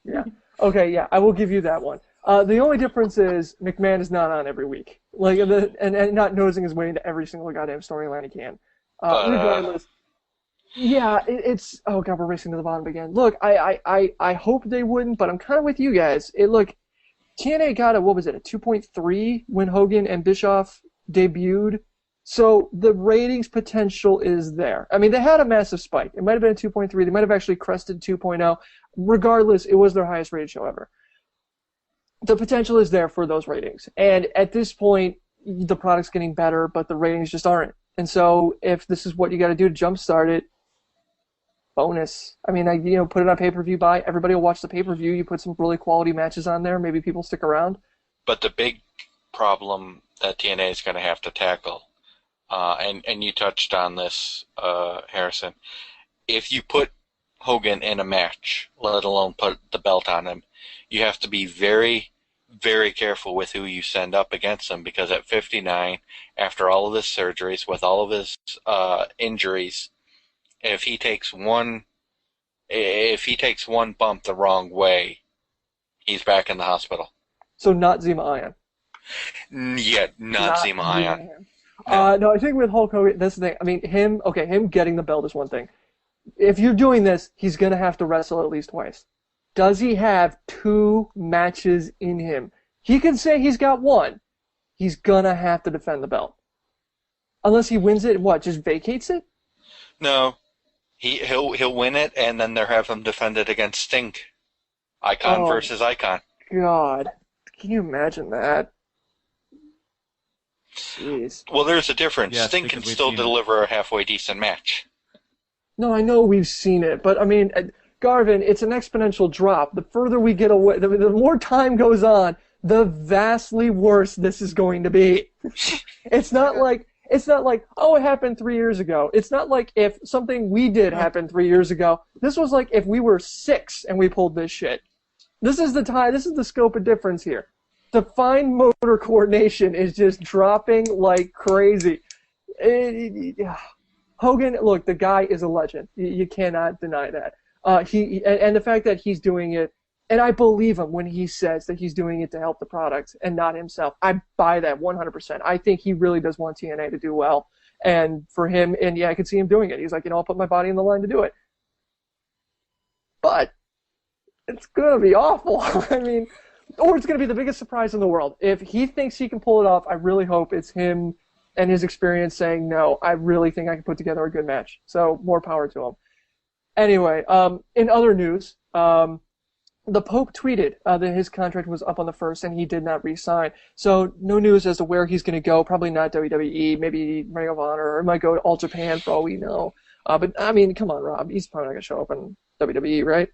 Yeah. Okay, yeah, I will give you that one. The only difference is McMahon is not on every week, and not nosing his way into every single goddamn storyline he can. Regardless, yeah, it's oh god, we're racing to the bottom again. Look, I hope they wouldn't, but I'm kind of with you guys. TNA got a 2.3 when Hogan and Bischoff debuted. So the ratings potential is there. I mean, they had a massive spike. It might have been a 2.3. They might have actually crested 2.0. Regardless, it was their highest rated show ever. The potential is there for those ratings. And at this point, the product's getting better, but the ratings just aren't. And so if this is what you got to do to jumpstart it, bonus. I mean, put it on pay-per-view buy. Everybody will watch the pay-per-view. You put some really quality matches on there. Maybe people stick around. But the big problem that TNA is going to have to tackle, and you touched on this, Harrison, if you put Hogan in a match, let alone put the belt on him, you have to be very, very careful with who you send up against him, because at 59, after all of his surgeries, with all of his injuries, if he takes one bump the wrong way, he's back in the hospital. So not Zima Ion. Yeah, not Zima Ion. No, I think with Hulk Hogan, that's the thing. I mean, him getting the belt is one thing. If you're doing this, he's going to have to wrestle at least twice. Does he have 2 matches in him? He can say he's got 1. He's going to have to defend the belt. Unless he wins it, just vacates it? No. He'll win it, and then they'll have him defend it against Sting. Icon versus Icon. God. Can you imagine that? Jeez. Well, there's a difference. Yes, Sting can still deliver a halfway decent match. No, I know we've seen it, but I mean, Garvin, it's an exponential drop. The further we get away, the more time goes on, the vastly worse this is going to be. It's not like, oh, it happened 3 years ago. It's not like if something we did happened 3 years ago. This was like if we were 6 and we pulled this shit. This is the scope of difference here. The fine motor coordination is just dropping like crazy. Hogan, look, the guy is a legend. You cannot deny that. And the fact that he's doing it, and I believe him when he says that he's doing it to help the product and not himself. I buy that 100%. I think he really does want TNA to do well. And for him, and yeah, I could see him doing it. He's like, I'll put my body in the line to do it. But it's going to be awful. I mean, or it's going to be the biggest surprise in the world. If he thinks he can pull it off, I really hope it's him and his experience saying, no, I really think I can put together a good match. So more power to him. Anyway, in other news, the Pope tweeted that his contract was up on the 1st and he did not re-sign. So no news as to where he's going to go. Probably not WWE, maybe Ring of Honor, or it might go to All Japan for all we know. But I mean, come on, Rob. He's probably not going to show up in WWE, right?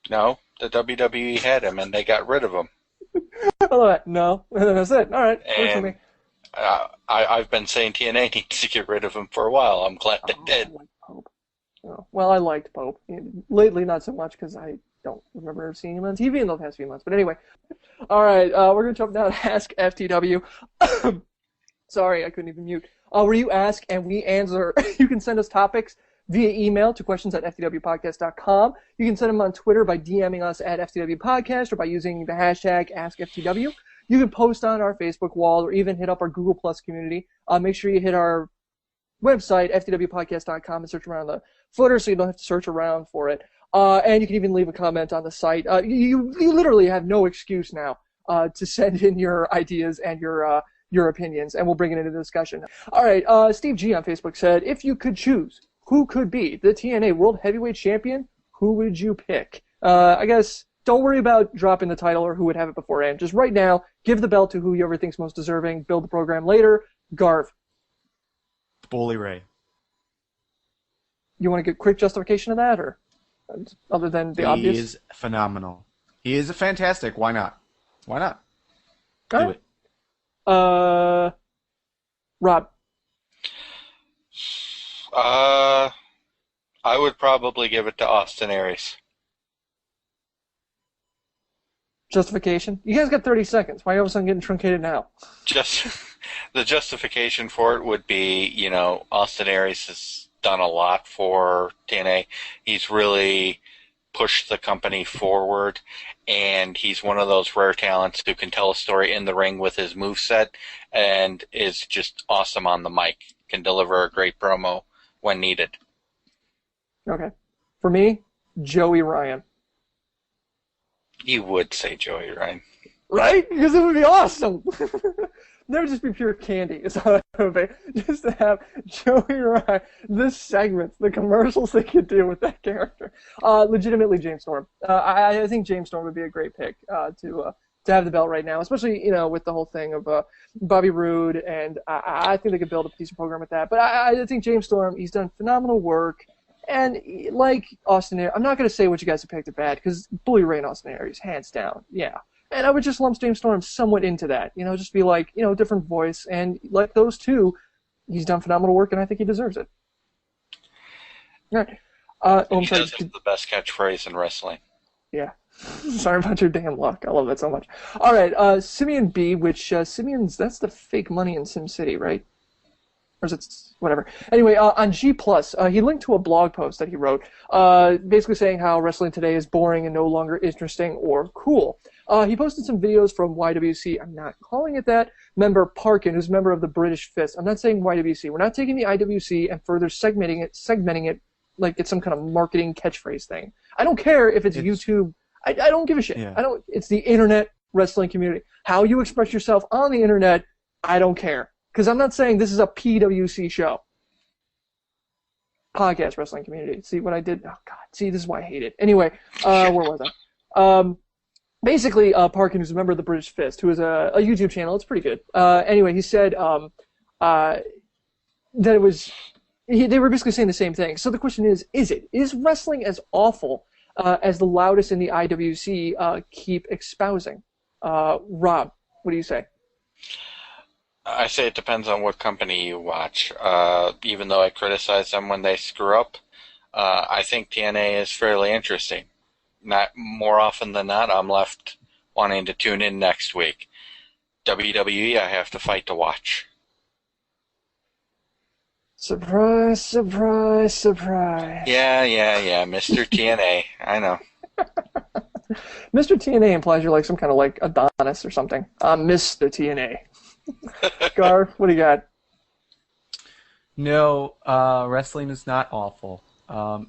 No, the WWE had him and they got rid of him. No, that's it. All right. And I've been saying TNA needs to get rid of him for a while. I'm glad they did. I like Pope. Oh, well, I liked Pope. Lately, not so much because I don't remember seeing him on TV in the past few months. But anyway, all right, we're going to jump now to Ask FTW. Sorry, I couldn't even mute. Where you ask and we answer. You can send us topics via email to questions@ftwpodcast.com. You can send them on Twitter by DMing us at ftwpodcast or by using the hashtag AskFTW. You can post on our Facebook wall or even hit up our Google Plus community. Make sure you hit our website, ftwpodcast.com, and search around the footer so you don't have to search around for it. And you can even leave a comment on the site. You literally have no excuse now to send in your ideas and your opinions, and we'll bring it into the discussion. All right, Steve G on Facebook said, if you could choose who could be the TNA World Heavyweight Champion, who would you pick? I guess don't worry about dropping the title or who would have it beforehand. Just right now, give the belt to whoever thinks most deserving, build the program later. Garv. Bully Ray. You want to get quick justification of that, or other than the obvious? He is phenomenal. He is a fantastic. Why not? Why not? All Do right. it. Rob. I would probably give it to Austin Aries. Justification? You guys got 30 seconds. Why are you all of a sudden getting truncated now? Just the justification for it would be, Austin Aries has done a lot for TNA. He's really pushed the company forward, and he's one of those rare talents who can tell a story in the ring with his moveset and is just awesome on the mic, can deliver a great promo when needed. Okay. For me, Joey Ryan. You would say Joey Ryan. Right? Because it would be awesome. That would just be pure candy. Is how it would be. Just to have Joey Ryan, the segments, the commercials they could do with that character. Legitimately, James Storm. I think James Storm would be a great pick to have the belt right now, especially with the whole thing of Bobby Roode, and I think they could build a decent program with that. But I think James Storm, he's done phenomenal work. And like Austin Aries, I'm not going to say what you guys have picked are bad, because Bully Ray and Austin Aries, hands down, yeah. And I would just lump James Storm somewhat into that, just be like, different voice. And like those two, he's done phenomenal work, and I think he deserves it. All right. He does have the best catchphrase in wrestling. Yeah. Sorry about your damn luck. I love that so much. All right. Simeon B, which Simeon's, that's the fake money in SimCity, right? Or is it whatever? Anyway, on G+, he linked to a blog post that he wrote, basically saying how wrestling today is boring and no longer interesting or cool. He posted some videos from YWC. I'm not calling it that. Member Parkin, who's a member of the British Fist. I'm not saying YWC. We're not taking the IWC and further segmenting it like it's some kind of marketing catchphrase thing. I don't care if it's YouTube. I don't give a shit. Yeah. It's the internet wrestling community. How you express yourself on the internet, I don't care. Because I'm not saying this is a PWC show. Podcast wrestling community. See what I did? Oh, God. See, this is why I hate it. Anyway, where was I? Basically, Parkin, who's a member of the British Fist, who has a YouTube channel. It's pretty good. Anyway, he said that it was... they were basically saying the same thing. So the question is it? Is wrestling as awful as the loudest in the IWC keep espousing? Rob, what do you say? I say it depends on what company you watch. Even though I criticize them when they screw up, I think TNA is fairly interesting. Not more often than not, I'm left wanting to tune in next week. WWE, I have to fight to watch. Surprise, surprise, surprise. Yeah, Mr. TNA. I know. Mr. TNA implies you're like some kind of like Adonis or something. Mr. TNA. Garth, what do you got? No, wrestling is not awful.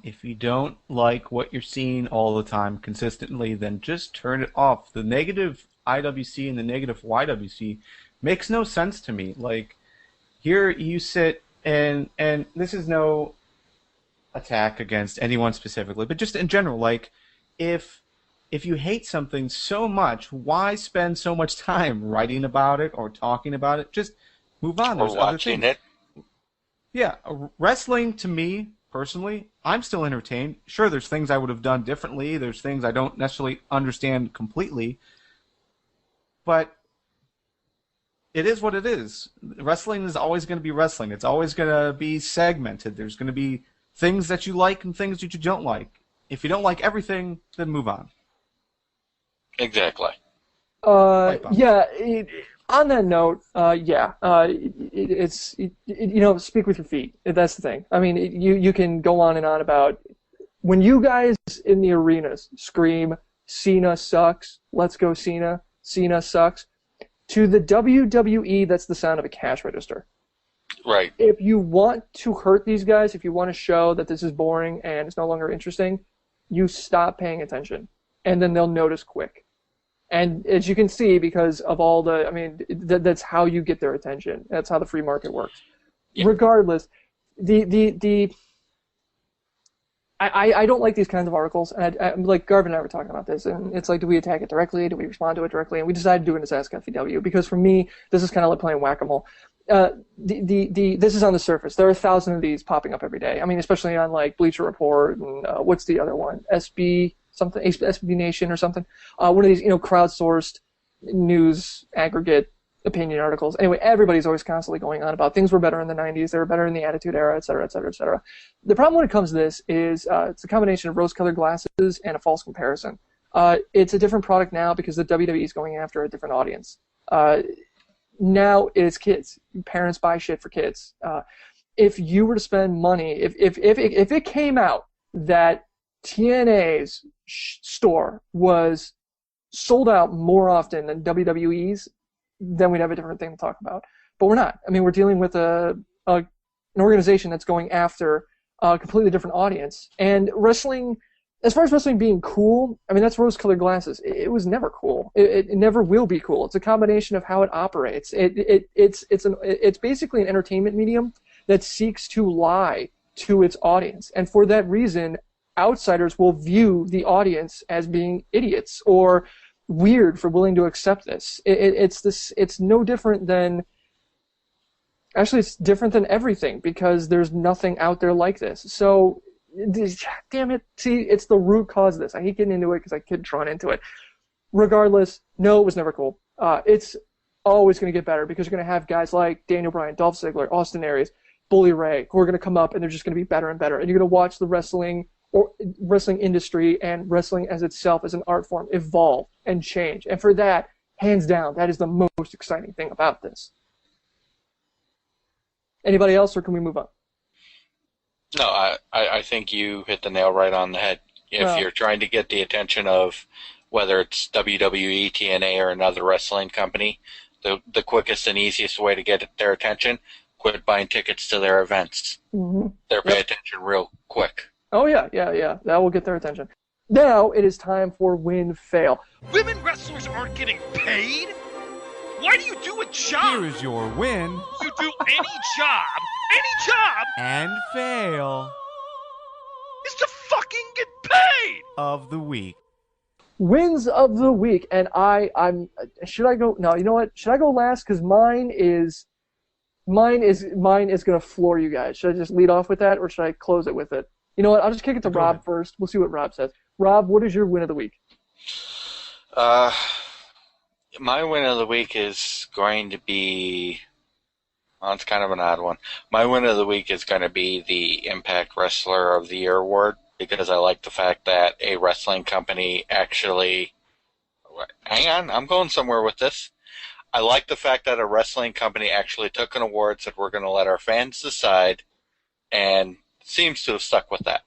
If you don't like what you're seeing all the time consistently, then just turn it off. The negative IWC and the negative YWC makes no sense to me. Like, here you sit and this is no attack against anyone specifically, but just in general, like, if you hate something so much, why spend so much time writing about it or talking about it? Just move on. Or watching it. Yeah, wrestling to me, personally, I'm still entertained. Sure, there's things I would have done differently. There's things I don't necessarily understand completely. But it is what it is. Wrestling is always going to be wrestling. It's always going to be segmented. There's going to be things that you like and things that you don't like. If you don't like everything, then move on. Exactly. Yeah. On that note, speak with your feet. That's the thing. I mean, you can go on and on about when you guys in the arenas scream, Cena sucks, let's go Cena, Cena sucks. To the WWE, that's the sound of a cash register. Right. If you want to hurt these guys, if you want to show that this is boring and it's no longer interesting, you stop paying attention, and then they'll notice quick. And as you can see, because of all the, that's how you get their attention. That's how the free market works. Yeah. Regardless, I don't like these kinds of articles, and I'm like Garvin and I were talking about this, and it's like, do we attack it directly? Do we respond to it directly? And we decided to do it as Ask FEW, because for me, this is kind of like playing whack-a-mole. This is on the surface. There are 1,000 of these popping up every day. I mean, especially on like Bleacher Report and what's the other one? SB something, SB Nation or something. One of these, crowdsourced news aggregate opinion articles. Anyway, everybody's always constantly going on about things were better in the 90s, they were better in the Attitude Era, et cetera, et cetera, et cetera. The problem when it comes to this is it's a combination of rose-colored glasses and a false comparison. It's a different product now because the WWE is going after a different audience. Now it's kids. Parents buy shit for kids. If you were to spend money, if it came out that TNA's store was sold out more often than WWE's, then we'd have a different thing to talk about. But we're not. I mean, we're dealing with an organization that's going after a completely different audience. And wrestling, as far as wrestling being cool, I mean, that's rose-colored glasses. It was never cool. It never will be cool. It's a combination of how it operates. It's basically an entertainment medium that seeks to lie to its audience. And for that reason, outsiders will view the audience as being idiots or weird for willing to accept this. It's no different than, actually it's different than everything because there's nothing out there like this. So, damn it, see, it's the root cause of this. I hate getting into it because I get drawn into it. Regardless, no, it was never cool. It's always going to get better because you're going to have guys like Daniel Bryan, Dolph Ziggler, Austin Aries, Bully Ray, who are going to come up and they're just going to be better and better. And you're going to watch the wrestling industry and wrestling as itself as an art form evolve and change. And for that, hands down, that is the most exciting thing about this. Anybody else, or can we move on? No, I think you hit the nail right on the head. If you're trying to get the attention of whether it's WWE, TNA, or another wrestling company, the quickest and easiest way to get their attention, quit buying tickets to their events. Mm-hmm. They'll pay attention real quick. Oh, yeah. That will get their attention. Now it is time for Win Fail. Women wrestlers aren't getting paid? Why do you do a job? Here is your win. You do any job, and fail is to fucking get paid! of the week. Wins of the week. And should I go? No, you know what? Should I go last? Because mine is going to floor you guys. Should I just lead off with that, or should I close it with it? You know what? I'll just kick it to Rob first. We'll see what Rob says. Rob, what is your win of the week? My win of the week is going to be... Well, it's kind of an odd one. My win of the week is going to be the Impact Wrestler of the Year award, because I like the fact that a wrestling company actually... Hang on, I'm going somewhere with this. I like the fact that a wrestling company actually took an award, said we're going to let our fans decide, and seems to have stuck with that.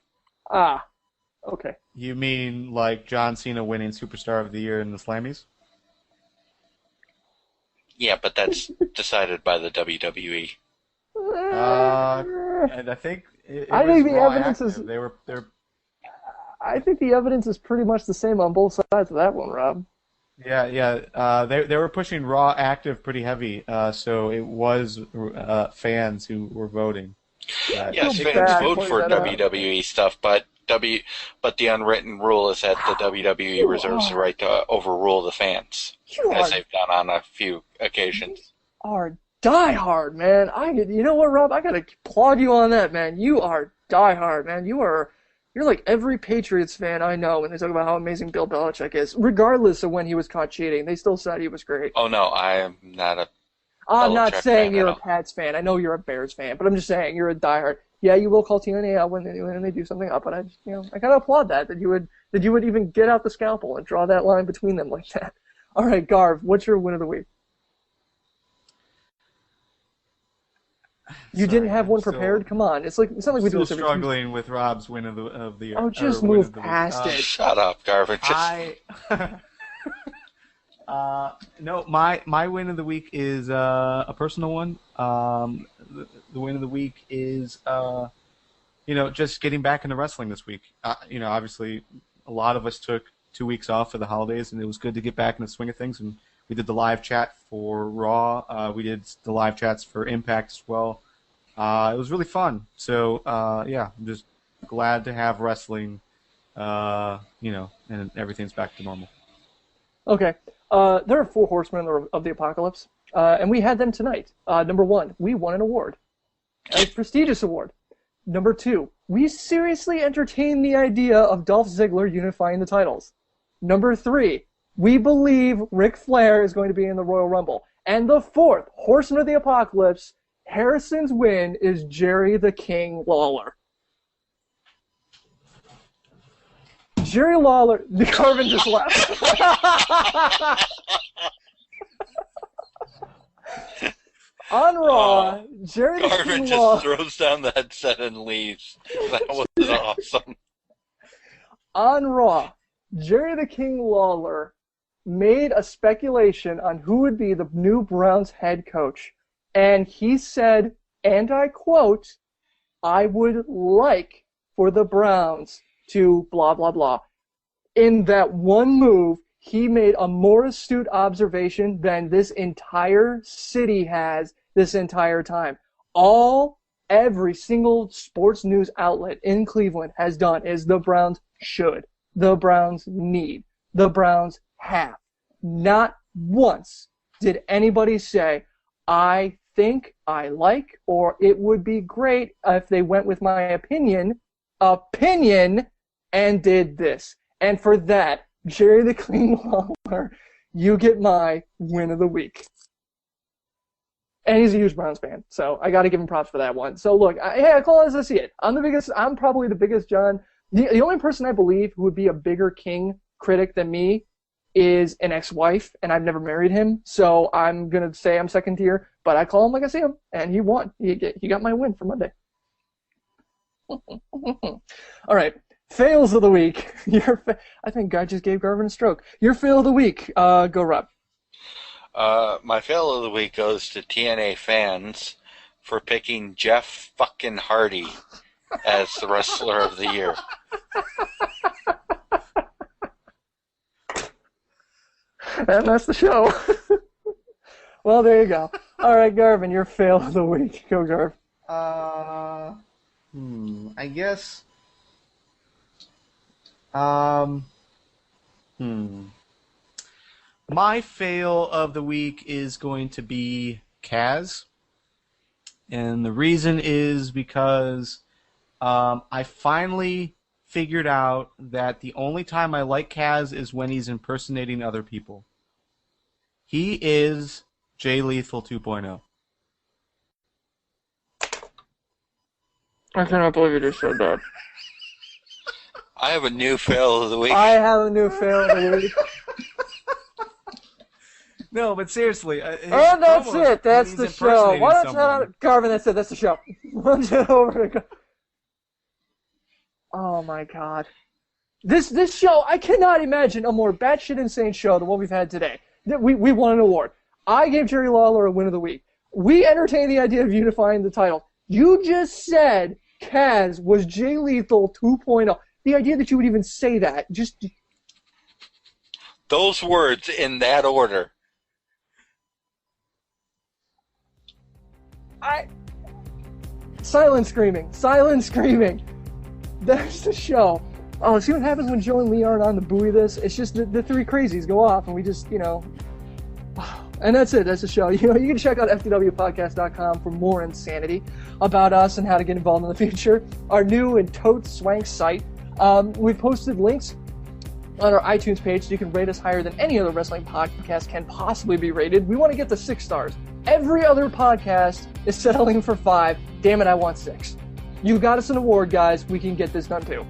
Ah, okay. You mean like John Cena winning Superstar of the Year in the Slammies? Yeah, but that's decided by the WWE. And I think I think the evidence active. is. I think the evidence is pretty much the same on both sides of that one, Rob. Yeah. They were pushing Raw active pretty heavy, so it was fans who were voting. Yes, fans vote for WWE stuff, but the unwritten rule is that the WWE reserves the right to overrule the fans, as they've done on a few occasions. You are diehard, man. You know what, Rob? I gotta applaud you on that, man. You are diehard, man. You're like every Patriots fan I know when they talk about how amazing Bill Belichick is. Regardless of when he was caught cheating, they still said he was great. Oh no, I am not a. I'm not saying you're a Belichick Pats fan. I know you're a Bears fan, but I'm just saying you're a diehard. Yeah, you will call TNA out when they do something up, but I gotta applaud that you would even get out the scalpel and draw that line between them like that. All right, Garv, what's your win of the week? You didn't have one prepared? Come on, it's not like we do this every struggling with Rob's win of the year. Oh, just move past it. Shut up, Garvin. No, my win of the week is a personal one. The win of the week is just getting back into wrestling this week. Obviously a lot of us took 2 weeks off for the holidays, and it was good to get back in the swing of things. And we did the live chat for Raw. We did the live chats for Impact as well. It was really fun. So I'm just glad to have wrestling. And everything's back to normal. Okay. There are 4 horsemen of the apocalypse, and we had them tonight. Number 1, we won an award, a prestigious award. Number 2, we seriously entertain the idea of Dolph Ziggler unifying the titles. Number 3, we believe Ric Flair is going to be in the Royal Rumble. And the 4th, Horseman of the Apocalypse, Harrison's win is Jerry the King Lawler. Jerry Lawler, Garvin just left. On Raw, Jerry the Garvin King just Lawler. throws down the headset and leaves. That was awesome. On Raw, Jerry the King Lawler made a speculation on who would be the new Browns head coach. And he said, and I quote, I would like for the Browns to blah, blah, blah. In that one move, he made a more astute observation than this entire city has this entire time. Every single sports news outlet in Cleveland has done is the Browns should, the Browns need, the Browns have. Not once did anybody say, I think, I like, or it would be great if they went with my opinion, and did this. And for that, Jerry the King Lawler, you get my win of the week. And he's a huge Browns fan, so I got to give him props for that one. So look, I call it as I see it. I'm probably the biggest John. The only person I believe who would be a bigger King critic than me is an ex-wife, and I've never married him, so I'm going to say I'm second tier, but I call him like I see him, and he won. He got my win for Monday. All right, fails of the week. I think God just gave Garvin a stroke. Your fail of the week. Go, Rob. My fail of the week goes to TNA fans for picking Jeff fucking Hardy as the wrestler of the year. And that's the show. Well, there you go. All right, Garvin, your fail of the week. Go, Garv. I guess. My fail of the week is going to be Kaz. And the reason is because I finally figured out that the only time I like Kaz is when he's impersonating other people. He is Jay Lethal 2.0. I cannot believe you just said that. I have a new fail of the week. I have a new fail of the week. No, but seriously. And that's it. That's the show. Why don't you, Garvin, that's it. That's the show. Why don't you over to Oh my God. This show, I cannot imagine a more batshit insane show than what we've had today. We won an award. I gave Jerry Lawler a win of the week. We entertained the idea of unifying the title. You just said Kaz was Jay Lethal 2.0. The idea that you would even say that, just... Those words in that order. Silent screaming. Silent screaming. That's the show. Oh, see what happens when Joe and Lee aren't on to buoy this? It's just the three crazies go off and we just, And that's it. That's the show. You can check out theftwpodcast.com for more insanity about us and how to get involved in the future. Our new and totes swank site. We've posted links on our iTunes page so you can rate us higher than any other wrestling podcast can possibly be rated. We want to get to 6 stars. Every other podcast is settling for 5. Damn it, I want 6. You got us an award, guys. We can get this done too.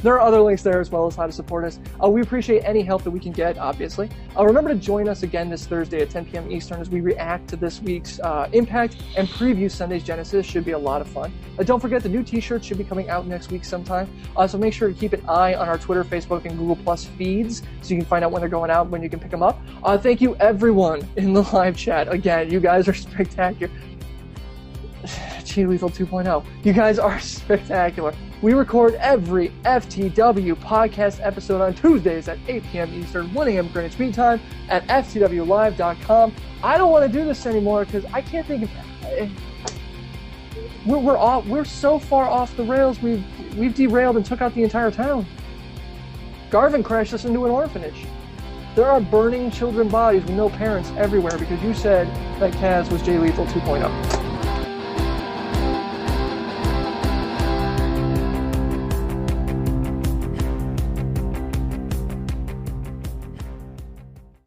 There are other links there as well as how to support us. We appreciate any help that we can get, obviously. Remember to join us again this Thursday at 10 p.m. Eastern as we react to this week's Impact and preview Sunday's Genesis. Should be a lot of fun. Don't forget, the new t-shirts should be coming out next week sometime. So make sure to keep an eye on our Twitter, Facebook, and Google Plus feeds so you can find out when they're going out, when you can pick them up. Thank you, everyone in the live chat. Again, you guys are spectacular. Jay Lethal 2.0. You guys are spectacular. We record every FTW podcast episode on Tuesdays at 8 p.m. Eastern, 1 a.m. Greenwich Mean Time at ftwlive.com. I don't want to do this anymore because I can't think of... We're so far off the rails, we've derailed and took out the entire town. Garvin crashed us into an orphanage. There are burning children bodies with no parents everywhere because you said that Kaz was Jay Lethal 2.0.